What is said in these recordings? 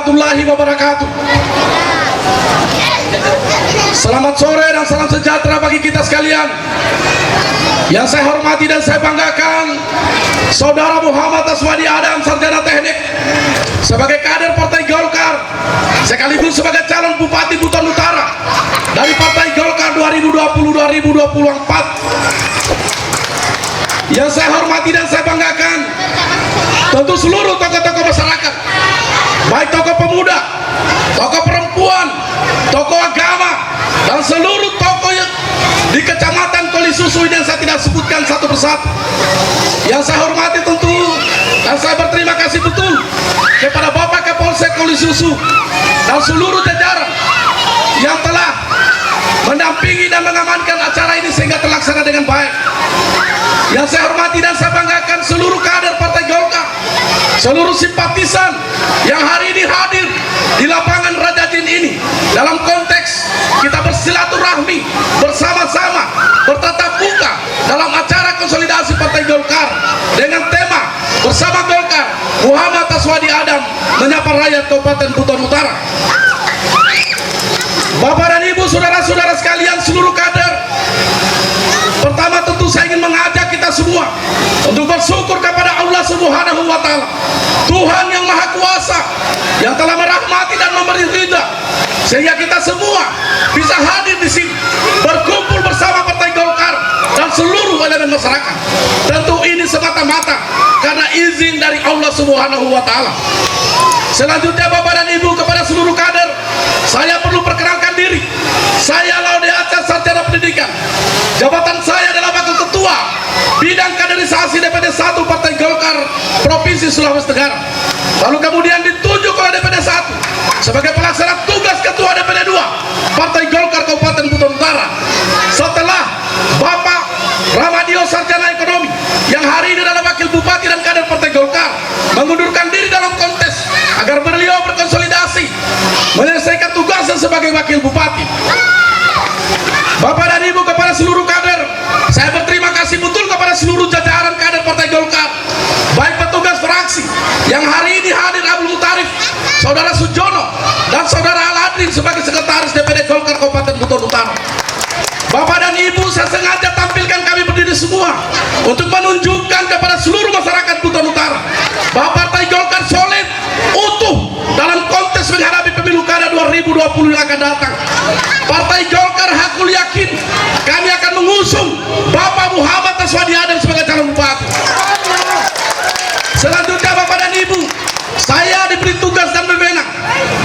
warahmatullahi wabarakatuh. Selamat sore dan salam sejahtera bagi kita sekalian. Yang saya hormati dan saya banggakan, Saudara Muhammad Aswadi Adam, sarjana teknik, sebagai kader Partai Golkar, sekaligus sebagai calon Bupati Buton Utara dari Partai Golkar 2020-2024. Yang saya hormati dan saya banggakan, tentu seluruh tokoh-tokoh masyarakat, baik tokoh pemuda, tokoh perempuan, tokoh agama, dan seluruh tokoh yang di Kecamatan Koli Susu yang saya tidak sebutkan satu persatu. Yang saya hormati tentu dan saya berterima kasih betul kepada Bapak Kapolsek Koli Susu dan seluruh jajaran yang telah mendampingi dan mengamankan acara ini sehingga terlaksana dengan baik. Yang saya hormati dan saya banggakan seluruh kader Partai Golkar, seluruh simpatisan yang hari ini hadir di lapangan Raja Jin ini dalam konteks kita bersilaturahmi bersama-sama, bertatap muka dalam acara konsolidasi Partai Golkar dengan tema Bersama Golkar, Muhammad Aswadi Adam menyapa rakyat Kabupaten Buton Utara. Bapak dan Ibu, saudara-saudara sekalian, seluruh kader, pertama tentu saya ingin mengajak kita semua untuk bersyukur kepada Allah Subhanahu wa Ta'ala, Tuhan yang Maha Kuasa, yang telah merahmati dan memberi ridha sehingga kita semua bisa hadir di sini berkumpul bersama Partai Golkar dan seluruh elemen masyarakat. Tentu ini semata-mata karena izin dari Allah Subhanahu wa Ta'ala. Selanjutnya Bapak dan Ibu, kepada seluruh kader, saya perlu perkenalkan diri. Saya Laude Aceh, sarjana pendidikan. Jabatan saya adalah Wakil Ketua Bidang Kaderisasi DPD 1 Partai Golkar Provinsi Sulawesi Tenggara. Lalu kemudian ditunjuk oleh DPD 1 sebagai pelaksana tugas Ketua DPD 2 Partai Golkar Kabupaten Buton Utara. Setelah Bapak Ramadio, sarjana ekonomi, yang hari ini adalah Wakil Bupati dan kader Partai Golkar, mengundurkan diri dalam kontes agar beliau berkonsolidasi menyelesaikan tugasnya sebagai Wakil Bupati. Bapak dan Ibu, kepada seluruh kader, saya berterima kasih betul kepada seluruh jajaran kader Partai Golkar, baik petugas fraksi yang hari ini hadir, Abdul Mutarif, Saudara Sujono, dan Saudara Aladrin sebagai sekretaris DPD Golkar Kabupaten Buton Utara. Bapak dan Ibu, saya sengaja tampilkan kami berdiri semua untuk menunjukkan kepada seluruh masyarakat Buton Utara bahwa Partai Golkar solid, utuh dalam kontes menghadapi pemilu kada 2020 yang akan datang. Partai Golkar hakul yakin kami akan mengusung Bapak Muhammad Aswadi Adam sebagai calon bupati. Selanjutnya Bapak dan Ibu, saya diberi tugas dan wewenang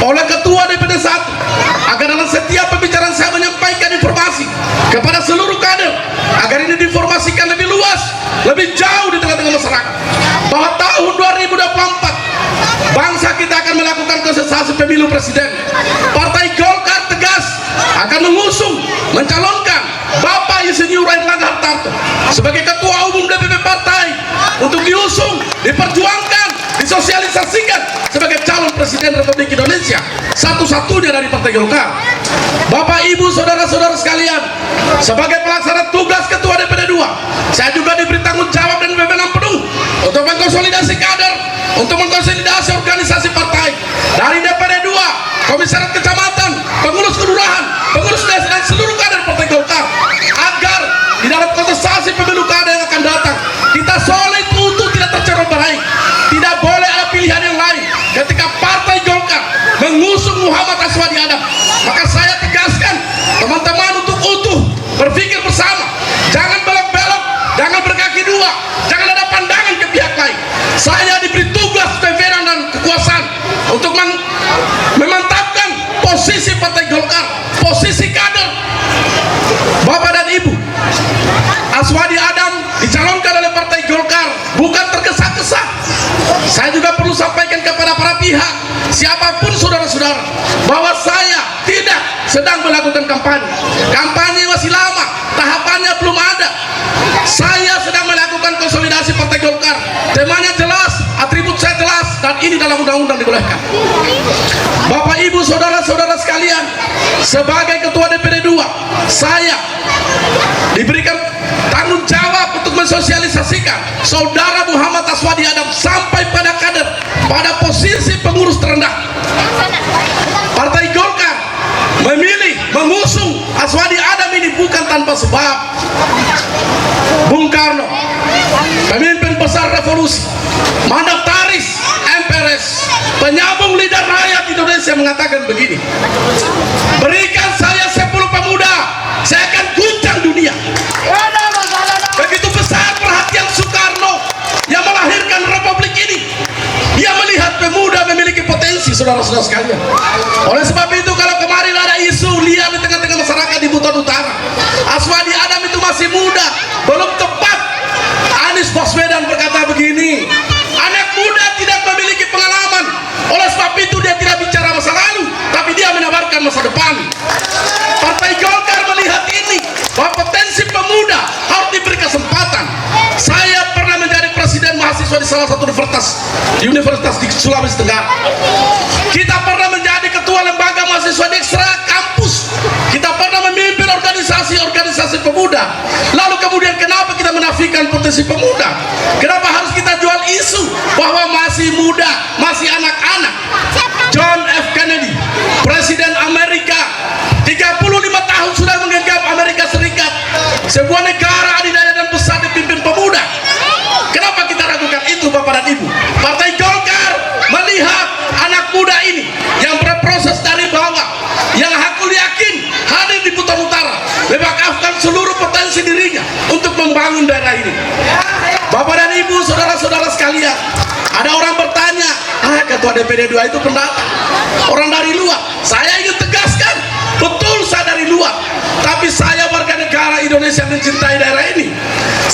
oleh Ketua DPD 1 agar dalam setiap pembicaraan saya menyampaikan informasi kepada seluruh kader agar ini diinformasikan lebih luas, lebih jauh di tengah-tengah masyarakat bahwa tahun 2024 bangsa kita akan melakukan kontestasi pemilu presiden. Partai Golkar tegas akan mengusung, mencalonkan Bapak Insinyur Airlangga Hartarto sebagai Ketua Umum DPP Partai untuk diusung, diperjuangkan, disosialisasikan sebagai calon Presiden Republik Indonesia satu-satunya dari Partai Golkar. Bapak Ibu, saudara-saudara sekalian, sebagai pelaksana tugas Ketua DPD 2, saya juga diberi tanggung jawab dan wewenang penuh untuk mengkonsolidasi kader, untuk mengkonsolidasi organisasi partai dari DPD 2, komisaris kecamatan, pengurus kelurahan, pengurus desa, dan seluruh kader Partai Golkar agar di dalam kontestasi pemilu kada yang akan datang kita solid, utuh, tidak tercerai-berai. Tidak boleh ada pilihan yang lain ketika Partai Golkar mengusung Muhammad Aswadi Adam. Maka saya tegaskan teman-teman untuk utuh, berpikir bersama, jangan belok-belok, jangan berkaki dua, jangan ada pandangan ke pihak lain. Saya diberi tugas, wewenang, dan kekuasaan untuk memantapkan posisi Partai Golkar, posisi kader. Bapak dan Ibu, Aswadi Adam dicalonkan oleh Partai Golkar bukan tergesa-gesa. Saya juga perlu sampaikan kepada para pihak, siapapun saudara-saudara, bahwa saya tidak sedang melakukan kampanye. Kampanye masih lama, tahapannya belum ada. Saya sedang melakukan konsolidasi Partai Golkar. Temanya jelas, atribut saya jelas, dan ini dalam undang-undang dibolehkan. Bapak Ibu, saudara-saudara sekalian, sebagai Ketua DPD 2, saya diberikan tanggung jawab untuk mensosialisasikan Saudara Muhammad Aswadi Adam sampai pada kader pada posisi pengurus terendah. Partai Golkar memilih mengusung Aswadi Adam ini bukan tanpa sebab. Bung Karno, pemimpin besar revolusi, mandataris MPRS, penyambung lidah rakyat Indonesia, mengatakan begini: berikan saya 10 pemuda, saya akan guncang dunia. Begitu besar perhatian Soekarno yang melahirkan republik ini. Dia melihat pemuda memiliki potensi, saudara-saudara sekalian. Oleh sebab itu, kalau kemarin ada isu liar di tengah-tengah masyarakat di Buton Utara, Aswadi Adam itu masih muda, belum tepat. Anies Baswedan berkata begini: anak muda tidak memiliki pengalaman, oleh sebab itu dia tidak bicara masa lalu, tapi dia menawarkan masa depan. Partai Golkar melihat ini, bahwa potensi pemuda harus diberi kesempatan. Saya pernah menjadi presiden mahasiswa di salah satu universitas di Sulawesi Tenggara. Kita pernah menjadi ketua lembaga mahasiswa di ekstra kampus. Kita pernah memimpin organisasi pemuda. Lalu kemudian kenapa kita menafikan potensi pemuda? Kenapa harus kita jual isu bahwa masih muda, masih anak-anak? John F. Kennedy, Presiden Amerika, 35 tahun sudah menggenggam Amerika Serikat, sebuah negara adidaya dan besar dipimpin pemuda. Kenapa kita ragukan itu, Bapak dan Ibu? Partai Golkar melihat anak muda ini yang berproses dari bawah, yang aku yakin hadir di Buton Utara, mewakafkan seluruh potensi dirinya untuk membangun daerah ini. Bapak dan Ibu, saudara-saudara sekalian, ada orang bertanya, ketua DPD 2 itu pendatang, orang dari luar. Saya ingin tegaskan, betul saya dari luar, tapi saya warga negara Indonesia yang mencintai daerah ini.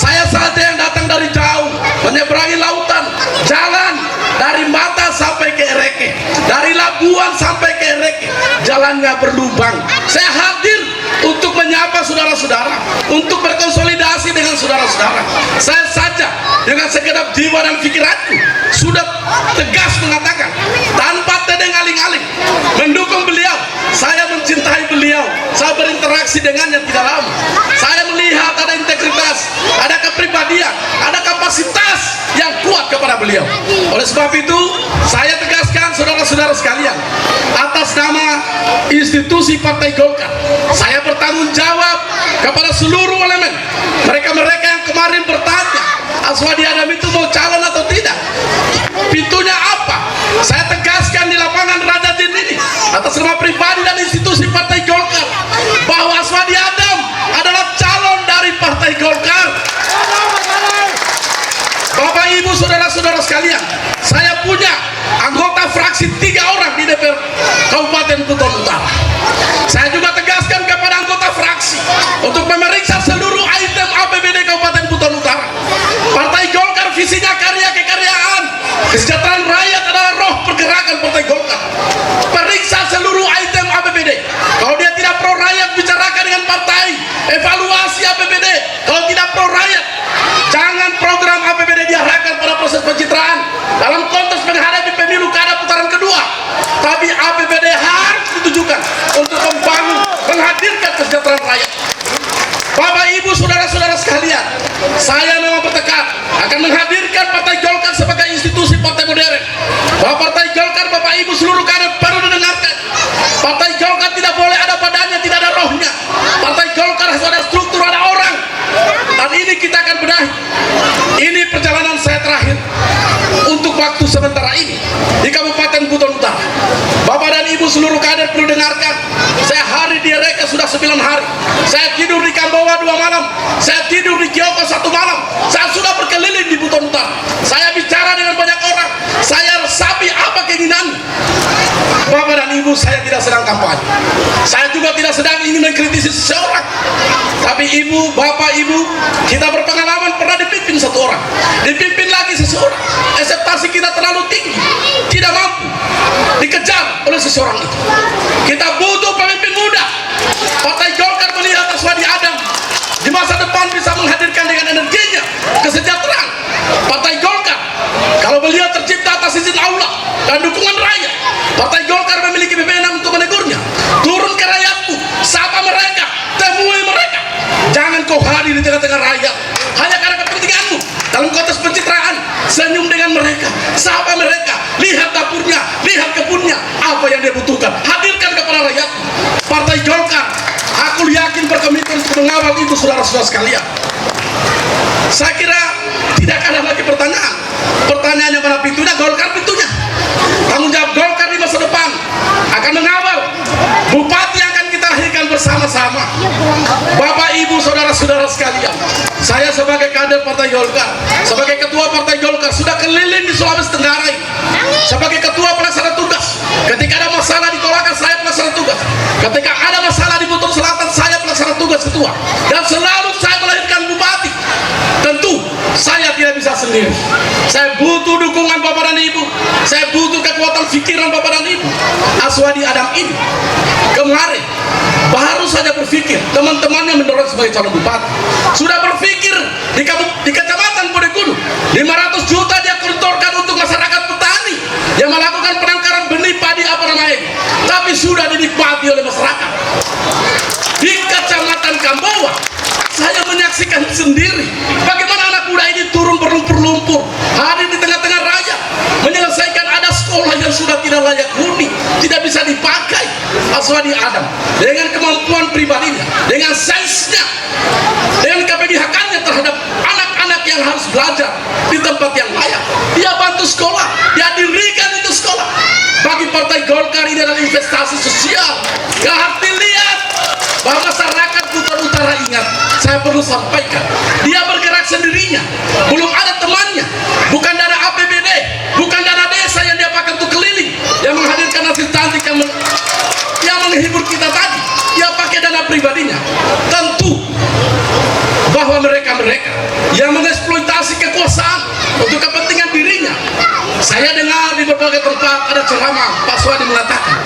Saya saja yang datang dari jauh, menyeberangi lautan, jalan dari Mata sampai ke Ereke, dari Labuan sampai ke Ereke, jalannya berlubang. Saya hadir untuk menyapa saudara-saudara, untuk berkonsolidasi dengan saudara-saudara. Saya saja dengan segenap jiwa dan pikiranku sudah tegas mengatakan, tanpa tedeng aling-aling, mendukung beliau. Saya mencintai beliau, saya berinteraksi dengannya tidak lama. Saya melihat ada integritas, ada kepribadian, ada kapasitas yang kuat kepada beliau. Oleh sebab itu, saya tegaskan saudara-saudara sekalian, atas nama institusi Partai Golkar, saya bertanggung jawab kepada seluruh elemen. Mereka-mereka yang kemarin bertanya, Aswadi Adam itu mau calon atau tidak, pintunya apa? Saya tegaskan di lapangan Raja Jin ini, atas nama pribadi dan institusi Partai Golkar, bahwa Aswadi Adam adalah calon dari Partai Golkar. Bapak Ibu saudara-saudara sekalian, saya punya anggota fraksi 3 orang di DPR Kabupaten Buton Utara. Saya juga tegaskan kepada anggota fraksi untuk memeriksa seluruh item APBD Kabupaten Buton Utara. Partai Golkar visinya karya kekaryaan, kesejahteraan rakyat adalah roh pergerakan Partai Golkar. Periksa seluruh item APBD. Kalau dia tidak pro rakyat, bicarakan dengan partai. Evaluasi APBD. Kalau tidak pro rakyat, jangan program APBD diarahkan pada proses pencitraan dalam konteks menghadapi pemilu kada putaran kedua. Tapi APBD harus ditujukan untuk membangun, menghadirkan kesejahteraan rakyat. Bapak Ibu saudara-saudara sekalian, saya memang bertekad akan menghadirkan Partai Golkar sebagai institusi partai modern. Bahwa Partai Golkar, Bapak Ibu seluruh kader perlu didengarkan. Partai Golkar tidak boleh ada badannya, tidak ada rohnya. Partai Golkar harus ada struktur, ada orang. Dan ini kita akan benahi. Ini perjalanan saya terakhir untuk waktu sementara ini di Kabupaten Buton Utara. Bapak dan Ibu seluruh kader perlu dengarkan. Saya hari di Ereke sudah 9 hari. Saya tidur di Kambawa 2 malam. Saya tidur di Kyoko 1 malam. Saya sudah berkeliling di Buton Utara. Saya bicara dengan banyak orang. Saya resapi apa keinginan. Bapak dan Ibu, saya tidak sedang kampanye. Saya juga tidak sedang ingin mengkritisi seseorang. Tapi Ibu, Bapak, Ibu, kita berpengalaman pernah dipimpin satu orang, dipimpin lagi seseorang. Ekseptasi kita terlalu tinggi, tidak mampu dikejar oleh seseorang itu. Kita butuh pemimpin muda. Partai Golkar melihat Aswadi Adam di masa depan bisa menghadirkan dengan energinya kesejahteraan. Partai Golkar, kalau beliau tercipta atas izin Allah dan dukungan rakyat, Partai Golkar memiliki wewenang untuk menegurnya. Turun ke rakyatmu, sapa mereka, temui mereka. Jangan kau hadir di tengah-tengah rakyat hanya karena kepentinganmu. Dalam konteks pencitraan, senyum dengan mereka, sapa mereka, dapurnya, lihat kebunnya, apa yang dia butuhkan, hadirkan kepada rakyat. Partai Golkar, aku yakin berkomitmen untuk mengawal itu, saudara-saudara sekalian. Saya kira tidak ada lagi pertanyaan. Pertanyaannya mana pintunya? Golkar pintunya. Tanggung jawab Golkar di masa depan akan mengawal bupati yang akan kita lahirkan bersama-sama. Bapak, Ibu, saudara-saudara sekalian, saya sebagai kader Partai Golkar, sebagai ketua Partai Golkar, sudah keliling di Sulawesi Tenggara ini. Sebagai ketua pelaksana tugas, ketika ada masalah di Kolaka, saya pelaksana tugas. Ketika ada masalah di Buton Selatan, saya pelaksana tugas ketua. Dan selalu saya melahirkan bupati. Tentu saya tidak bisa sendiri. Saya butuh dukungan Bapak dan Ibu. Saya butuh kekuatan pikiran Bapak dan Ibu. Aswadi Adam ini kemarin baru saja berpikir, teman-temannya mendorong sebagai calon bupati. Sudah berpikir di kecamatan Podekudu 500 juta dia gelontorkan untuk masyarakat petani yang melakukan penangkaran benih padi apa namanya, tapi sudah dinikmati oleh masyarakat. Di kecamatan Kambowa saya menyaksikan sendiri bagaimana anak muda ini turun berlumpur-lumpur, hadir di tengah-tengah rakyat, menyelesaikan ada sekolah yang sudah tidak layak huni, tidak bisa dipakai. Aswadi Adam dengan kemampuan pribadinya, dengan sains-nya, dengan keberpihakannya terhadap anak-anak yang harus belajar di tempat yang layak, dia bantu sekolah, dia dirikan itu sekolah. Bagi Partai Golkar ini adalah investasi sosial yang harus dilihat bahwa masyarakat Buton Utara. Ingat, saya perlu sampaikan, dia bergerak sendirinya, belum ada temannya, bukan dana APBD, bukan dana desa yang dia pakai untuk keliling, yang menghadirkan hasil cantik yang menghibur kita tadi, dia pakai dana pribadinya. Tentu bahwa mereka yang mengeksploitasi kekuasaan untuk kepentingan dirinya. Saya dengar di berbagai tempat ada ceramah Pak Swadi mengatakan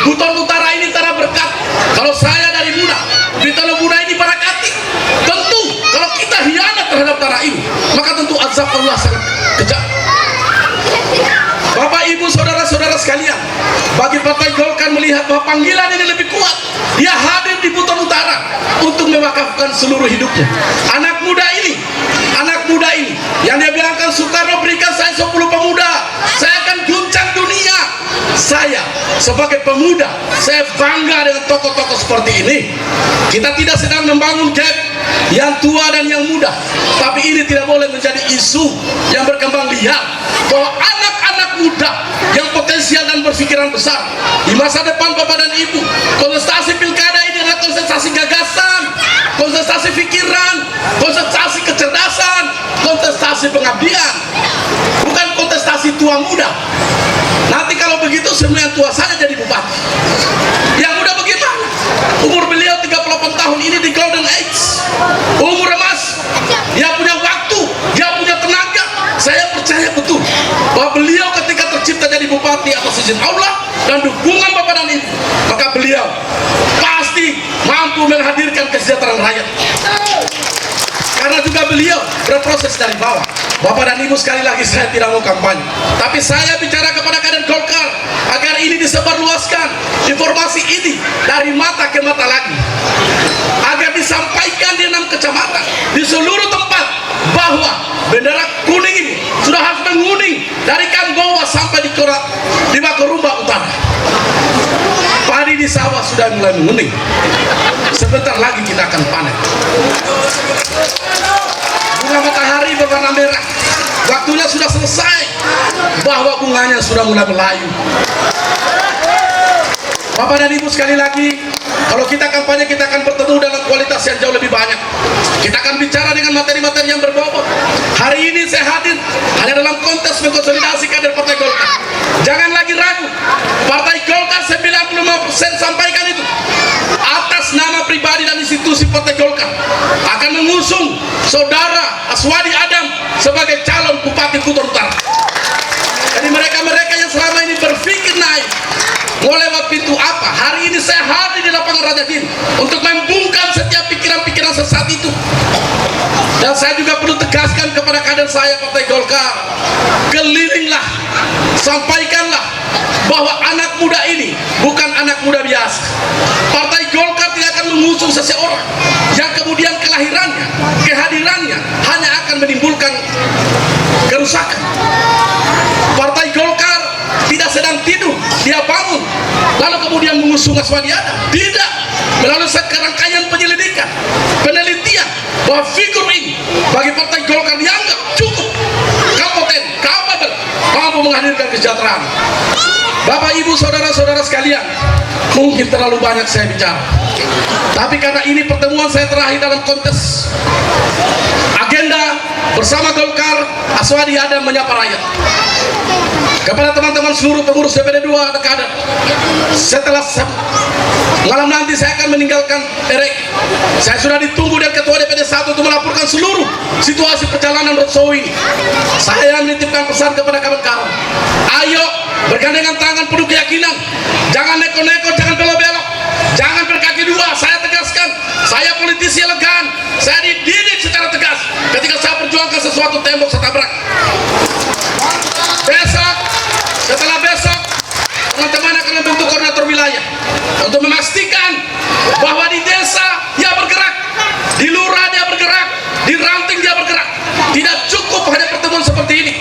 Buton Utara ini tanah berkat. Kalau saya dari muda, di tanah muda ini barakati. Tentu kalau kita hianat terhadap tanah ini, maka tentu azab Allah sangat kejam. Bapak, Ibu, saudara-saudara sekalian, bagi Partai Golkar melihat bahwa panggilan ini lebih kuat, dia hadir di Buton Utara untuk mewakafkan seluruh hidupnya. Anak muda ini yang dia bilangkan Soekarno berikan saya 10 pemuda, saya akan guncang dunia. Saya sebagai pemuda, saya bangga dengan tokoh-tokoh seperti ini. Kita tidak sedang membangun gap yang tua dan yang muda, tapi ini tidak boleh menjadi isu yang berkembang liar bahwa anak-anak muda yang potensial dan berpikiran besar di masa depan, Bapak dan Ibu, kontestasi pilkada ini adalah kontestasi gagasan, kontestasi pikiran, kontestasi kecerdasan, kontestasi pengabdian, bukan kontestasi tua muda. Nanti kalau begitu semua yang tua saja jadi bupati, yang muda bagaimana? Umur beliau 38 tahun ini di golden age, umur emas, dia punya waktu, dia punya tenaga. Saya percaya betul bahwa beliau ketika tercipta jadi bupati atas izin Allah dan dukungan Bapak dan Ibu, maka beliau pasti mampu menghadirkan kesejahteraan rakyat. Karena juga beliau berproses dari bawah. Bapak dan Ibu, sekali lagi saya tidak mau kampanye, tapi saya bicara kepada kader Golkar agar ini disebarluaskan, informasi ini dari mata ke mata lagi, agar disampaikan di 6 kecamatan, di seluruh tempat, bahwa bendera kuning ini sudah harus menguning dari Kambowa sampai di Bakorumba Utara. Padi di sawah sudah mulai menguning, sebentar lagi kita akan panen. Bunga matahari berwarna merah, waktunya sudah selesai, bahwa bunganya sudah mulai melayu. Bapak dan Ibu, sekali lagi, kalau kita kampanye, kita akan bertemu dalam kualitas yang jauh lebih banyak. Kita akan bicara dengan materi-materi yang berbobot. Hari ini saya hadir hanya dalam konteks mengkonsolidasi kader Partai Golkar. Jangan lagi ragu, Partai Golkar 95% sampaikan itu atas nama pribadi dan institusi Partai Golkar akan mengusung saudara Aswadi Adam sebagai calon Bupati Buton Utara. Jadi mereka-mereka yang selama ini berpikir naik mau lewat pintu apa, hari ini saya hadir di lapangan Rajadin untuk membungkam setiap pikiran-pikiran sesat itu. Dan saya juga perlu tegaskan kepada kader saya Partai Golkar, kelilinglah, sampaikanlah bahwa anak muda ini bukan anak muda biasa. Partai Golkar tidak akan mengusung seseorang yang kemudian kelahirannya, kehadirannya hanya akan menimbulkan kerusakan. Partai Golkar tidak Aswadi Adam. Tidak. Melalui serangkaian penyelidikan, penelitian bahwa figur ini bagi Partai Golkar dianggap cukup kompeten, kapabel, mampu menghadirkan kesejahteraan. Bapak, Ibu, saudara-saudara sekalian, mungkin terlalu banyak saya bicara, tapi karena ini pertemuan saya terakhir dalam kontes agenda bersama Golkar, Aswadi Adam menyapa rakyat. Kepada teman-teman seluruh pengurus DPD 2 dan kader, setelah malam nanti saya akan meninggalkan RI. Saya sudah ditunggu dari Ketua DPD 1 untuk melaporkan seluruh situasi perjalanan roadshow ini. Saya menitipkan pesan kepada kawan-kawan, ayo bergandengan tangan penuh keyakinan, jangan neko-neko, jangan belok-belok, jangan berkaki dua. Saya tegaskan, saya politisi elegan, saya dididik secara tegas. Ketika saya perjuangkan sesuatu, tembok saya tabrak. Besok, setelah besok, teman-teman akan membentuk koordinator wilayah untuk memastikan bahwa di desa dia bergerak, di lurah dia bergerak, di ranting dia bergerak. Tidak cukup hanya pertemuan seperti ini.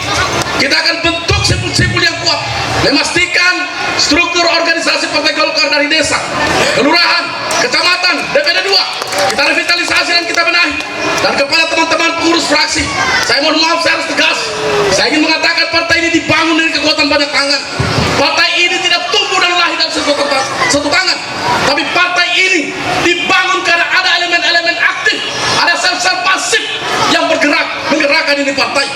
Kita akan bentuk simpul-simpul yang kuat, memastikan struktur organisasi Partai Golkar dari desa, kelurahan, kecamatan, DPD 2 kita revitalisasi dan kita benahi. Dan kepada teman-teman pengurus fraksi, saya mohon maaf, saya harus tegas. Saya ingin mengatakan partai ini dibangun dari kekuatan banyak tangan. Partai ini tidak tumbuh dan lahir dari satu tangan, tapi partai ini dibangun karena ada elemen-elemen aktif, ada sel-sel pasif yang bergerak, menggerakkan ini partai.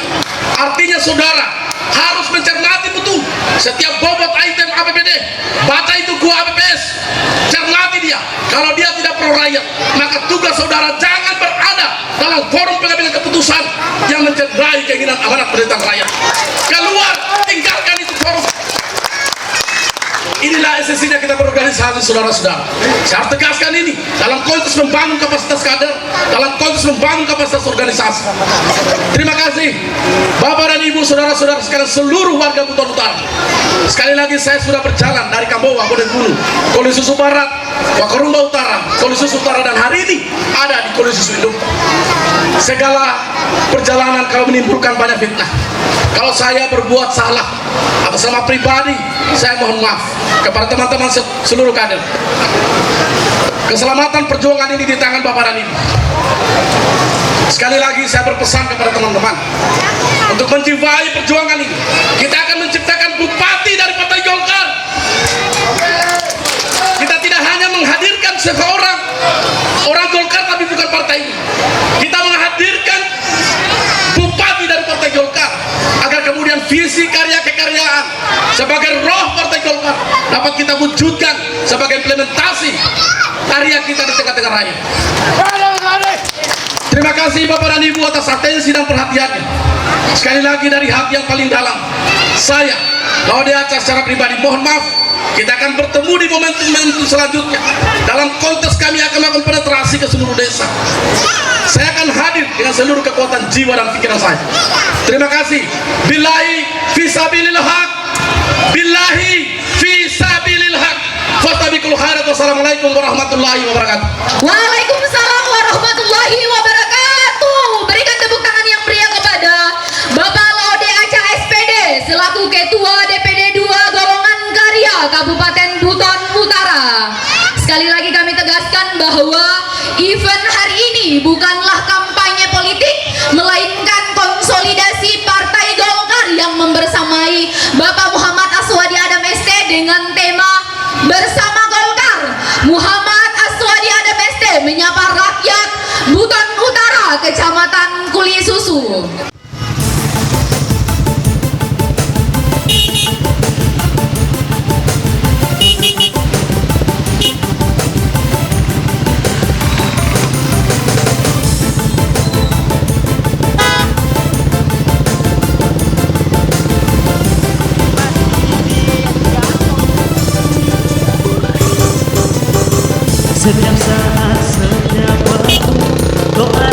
Artinya saudara harus mencermati betul setiap bobot item APBD, baca itu gua APPS, cermati dia. Kalau dia tidak pro rakyat, maka tugas saudara jangan berada dalam forum pengambilan keputusan yang mencederai keinginan amanat penderitaan rakyat. Keluar, tinggalkan itu forum. Inilah esensinya kita berorganisasi, saudara-saudara. Saya harus tegaskan ini dalam konteks membangun kapasitas kader, dalam konteks membangun kapasitas organisasi. Terima kasih Bapak dan Ibu, saudara-saudara sekalian, seluruh warga Buton Utara. Sekali lagi saya sudah berjalan dari Kambowa, Bodengkulu, Koli Susu Barat, Wakarumba Utara, Koli Susu Utara, dan hari ini ada di Koli Susu Induk. Segala perjalanan kalau menimbulkan banyak fitnah, kalau saya berbuat salah atas nama pribadi, saya mohon maaf kepada teman-teman seluruh kader. Keselamatan perjuangan ini di tangan Bapak dan Ibu. Sekali lagi saya berpesan kepada teman-teman untuk menjiwai perjuangan ini. Kita akan menciptakan bupati dari Partai Golkar. Kita tidak hanya menghadirkan seseorang orang Golkar tapi bukan partai ini. Kita menghadirkan bupati dari Partai Golkar agar kemudian visi karya kekaryaan sebagai roh Partai Golkar dapat kita wujudkan sebagai implementasi karya kita di tengah-tengah rakyat. Terima kasih Bapak dan Ibu atas atensi dan perhatiannya. Sekali lagi dari hati yang paling dalam, saya Laude Aca secara pribadi mohon maaf. Kita akan bertemu di momentum selanjutnya. Dalam konteks kami akan melakukan penetrasi ke seluruh desa. Saya akan hadir dengan seluruh kekuatan jiwa dan pikiran saya. Terima kasih. Billahi fisabilil haq. Billahi fisabilil haq. Fastabiqul khairat. Wassalamualaikum warahmatullahi wabarakatuh. Waalaikumsalam warahmatullahi wabarakatuh. Berikan tepuk tangan yang meriah kepada Bapak Laude Aca SPD selaku Ketua DPD 2 Golongan Karya Kabupaten Buton Utara. Sekali lagi kami tegaskan bahwa event hari ini bukanlah kampanye politik, melainkan konsolidasi Partai Golkar yang membersamai Bapak Muhammad Aswadi Adam ST dengan tema Bersama Golkar. Muhammad Aswadi Adam ST menyapa rakyat Buton Utara, Kecamatan Kuli Susu. Setiap saat, setiap waktu, doa